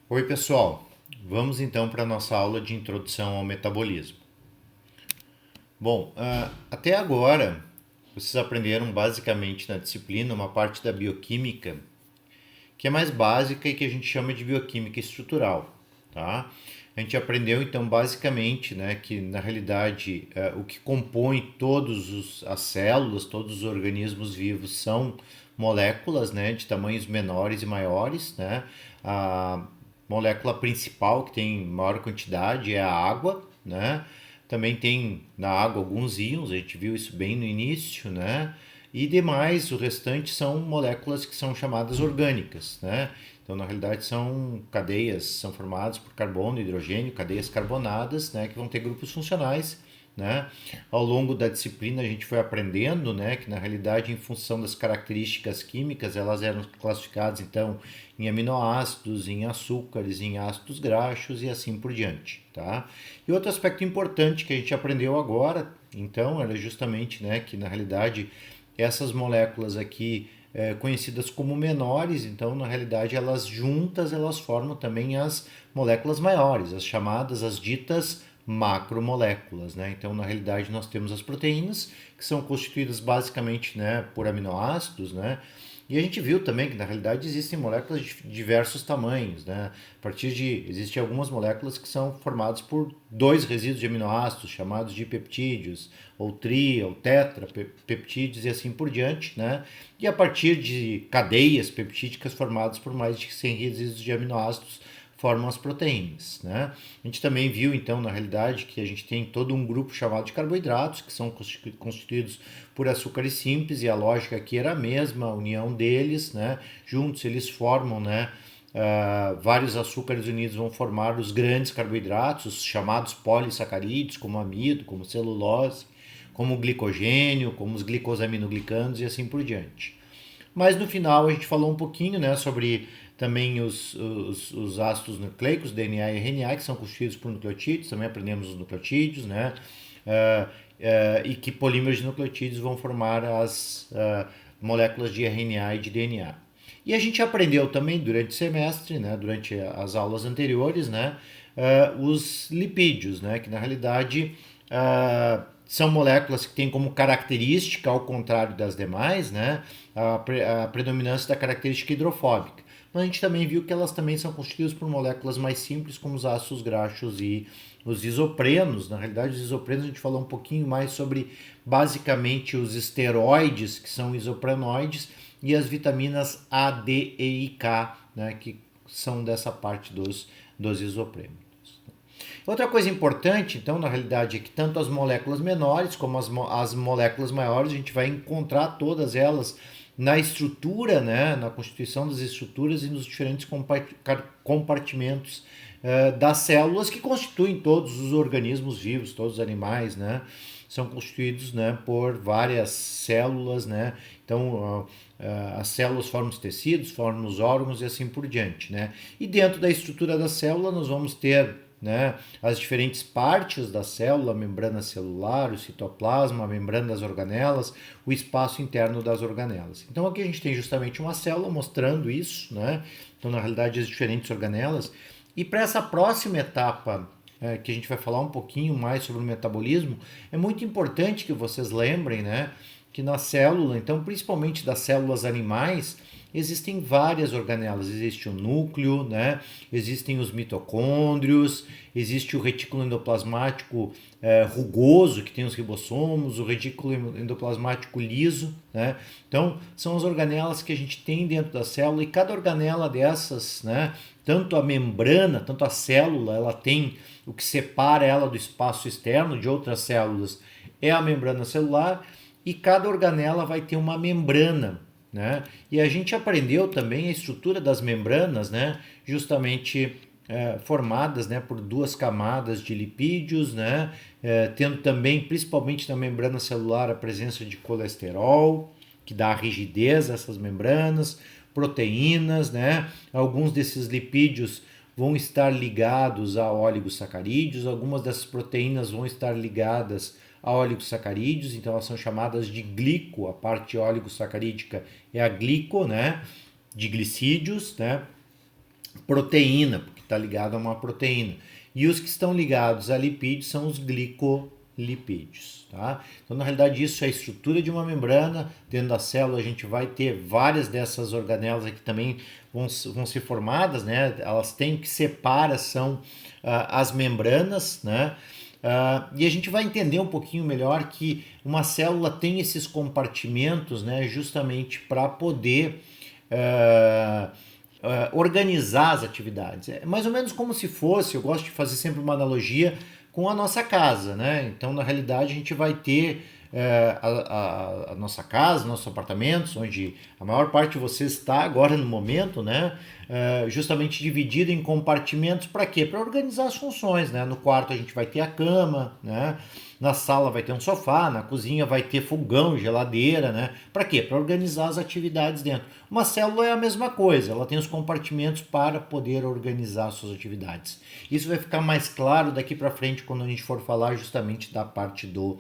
Oi, pessoal. Vamos então para a nossa aula de introdução ao metabolismo. Bom, até agora vocês aprenderam basicamente na disciplina uma parte da bioquímica que é mais básica e que a gente chama de bioquímica estrutural, tá? A gente aprendeu então basicamente, né, que na realidade o que compõe as células, todos os organismos vivos são moléculas, né, de tamanhos menores e maiores, né? A molécula principal que tem maior quantidade é a água, né? Também tem na água alguns íons, a gente viu isso bem no início, né? E demais, o restante são moléculas que são chamadas orgânicas, né? Então, na realidade, são cadeias, são formadas por carbono e hidrogênio, cadeias carbonadas, né? Que vão ter grupos funcionais, né? Ao longo da disciplina, a gente foi aprendendo, né? Que, na realidade, em função das características químicas, elas eram classificadas, então, em aminoácidos, em açúcares, em ácidos graxos e assim por diante, tá? E outro aspecto importante que a gente aprendeu agora, então, era justamente, né? Que, na realidade, essas moléculas aqui conhecidas como menores, então na realidade elas juntas elas formam também as moléculas maiores, as chamadas, as ditas macromoléculas, né? Então na realidade nós temos as proteínas que são constituídas basicamente, né, por aminoácidos, né? E a gente viu também que na realidade existem moléculas de diversos tamanhos, né? Existem algumas moléculas que são formadas por dois resíduos de aminoácidos chamados de peptídeos, ou ou tetrapeptídeos e assim por diante, né? E a partir de cadeias peptídicas formadas por mais de 100 resíduos de aminoácidos formam as proteínas, né? A gente também viu, então, na realidade, que a gente tem todo um grupo chamado de carboidratos, que são constituídos por açúcares simples, e a lógica aqui era a mesma, a união deles, né? Juntos eles formam, né? Vários açúcares unidos vão formar os grandes carboidratos, os chamados polissacarídeos, como amido, como celulose, como o glicogênio, como os glicosaminoglicanos e assim por diante. Mas no final a gente falou um pouquinho, né, sobre também os ácidos nucleicos, DNA e RNA, que são constituídos por nucleotídeos, também aprendemos os nucleotídeos, né, e que polímeros de nucleotídeos vão formar as moléculas de RNA e de DNA. E a gente aprendeu também durante o semestre, né, durante as aulas anteriores, né, os lipídios, né, que na realidade são moléculas que têm como característica, ao contrário das demais, né, a predominância da característica hidrofóbica. Mas a gente também viu que elas também são constituídas por moléculas mais simples, como os ácidos graxos e os isoprenos. Na realidade, os isoprenos a gente falou um pouquinho mais sobre basicamente os esteroides, que são isoprenoides, e as vitaminas A, D, E e K, né, que são dessa parte dos isoprêmicos. Outra coisa importante, então, na realidade, é que tanto as moléculas menores como as moléculas maiores, a gente vai encontrar todas elas na estrutura, né, na constituição das estruturas e nos diferentes compartimentos das células que constituem todos os organismos vivos, todos os animais, né, são constituídos, né, por várias células, né, então as células formam os tecidos, formam os órgãos e assim por diante, né, e dentro da estrutura da célula nós vamos ter, né, as diferentes partes da célula, a membrana celular, o citoplasma, a membrana das organelas, o espaço interno das organelas. Então aqui a gente tem justamente uma célula mostrando isso, né? Então na realidade as diferentes organelas. E para essa próxima etapa que a gente vai falar um pouquinho mais sobre o metabolismo, é muito importante que vocês lembrem, né, que na célula, então principalmente das células animais, existem várias organelas. Existe o núcleo, né? Existem os mitocôndrios, existe o retículo endoplasmático rugoso, que tem os ribossomos, o retículo endoplasmático liso, né? Então, são as organelas que a gente tem dentro da célula, e cada organela dessas, né? Tanto a membrana, tanto a célula, ela tem o que separa ela do espaço externo de outras células, é a membrana celular, e cada organela vai ter uma membrana, né? E a gente aprendeu também a estrutura das membranas, né? Justamente formadas, né, por duas camadas de lipídios, né? Tendo também, principalmente na membrana celular, a presença de colesterol, que dá rigidez a essas membranas, proteínas, né? Alguns desses lipídios vão estar ligados a oligosacarídeos, algumas dessas proteínas vão estar ligadas a oligosacarídeos, então elas são chamadas de glico, a parte oligosacarídica é a glico, né, de glicídios, né, proteína, porque está ligado a uma proteína. E os que estão ligados a lipídios são os glicolipídios, tá? Então, na realidade, isso é a estrutura de uma membrana. Dentro da célula, a gente vai ter várias dessas organelas aqui também vão ser formadas, né? Elas têm que separar, são as membranas, né? E a gente vai entender um pouquinho melhor que uma célula tem esses compartimentos, né, justamente para poder organizar as atividades. É mais ou menos como se fosse, eu gosto de fazer sempre uma analogia com a nossa casa, né? Então, na realidade, a gente vai ter a nossa casa, nossos apartamentos, onde a maior parte de você está agora no momento, né? Justamente dividido em compartimentos para quê? Para organizar as funções, né? No quarto a gente vai ter a cama, né? Na sala vai ter um sofá, na cozinha vai ter fogão, geladeira, né? Para quê? Para organizar as atividades dentro. Uma célula é a mesma coisa, ela tem os compartimentos para poder organizar suas atividades. Isso vai ficar mais claro daqui para frente quando a gente for falar justamente da parte do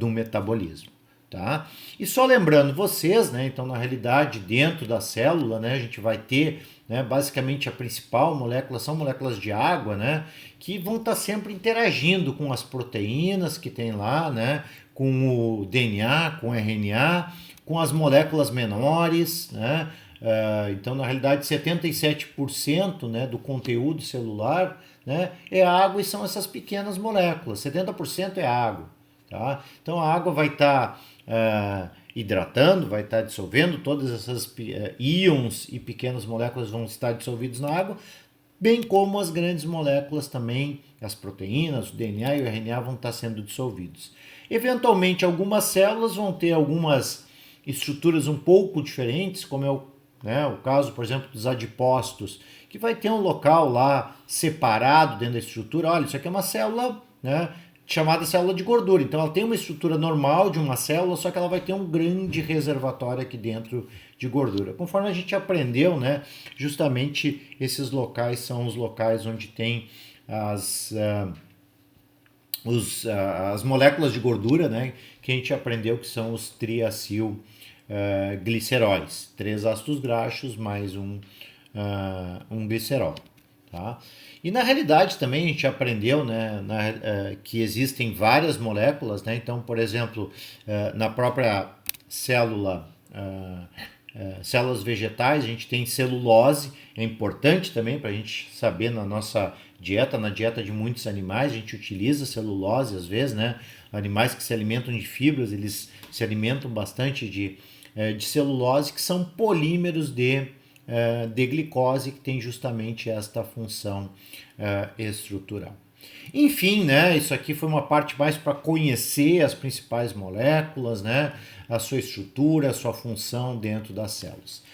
metabolismo. Tá? E só lembrando vocês, né, então na realidade dentro da célula, né, a gente vai ter, né, basicamente a principal molécula são moléculas de água, né, que vão estar sempre interagindo com as proteínas que tem lá, né, com o DNA, com o RNA, com as moléculas menores, né, então na realidade 77%, né, do conteúdo celular, né, é água e são essas pequenas moléculas, 70% é água. Tá? Então a água vai estar hidratando, vai estar dissolvendo, todas essas íons e pequenas moléculas vão estar dissolvidos na água, bem como as grandes moléculas também, as proteínas, o DNA e o RNA vão estar sendo dissolvidos. Eventualmente algumas células vão ter algumas estruturas um pouco diferentes, como é o caso, por exemplo, dos adipócitos, que vai ter um local lá separado dentro da estrutura. Olha, isso aqui é uma célula, né, chamada célula de gordura. Então ela tem uma estrutura normal de uma célula, só que ela vai ter um grande reservatório aqui dentro de gordura. Conforme a gente aprendeu, né, justamente esses locais são os locais onde tem as moléculas de gordura, né, que a gente aprendeu que são os triacilgliceróis. 3 ácidos graxos mais um glicerol. Tá? E na realidade também a gente aprendeu, né, que existem várias moléculas, né? Então, por exemplo, na própria célula, células vegetais, a gente tem celulose, é importante também para a gente saber na nossa dieta, na dieta de muitos animais, a gente utiliza celulose às vezes, né? Animais que se alimentam de fibras, eles se alimentam bastante de celulose, que são polímeros de glicose, que tem justamente esta função estrutural. Enfim, né, isso aqui foi uma parte mais para conhecer as principais moléculas, né, a sua estrutura, a sua função dentro das células.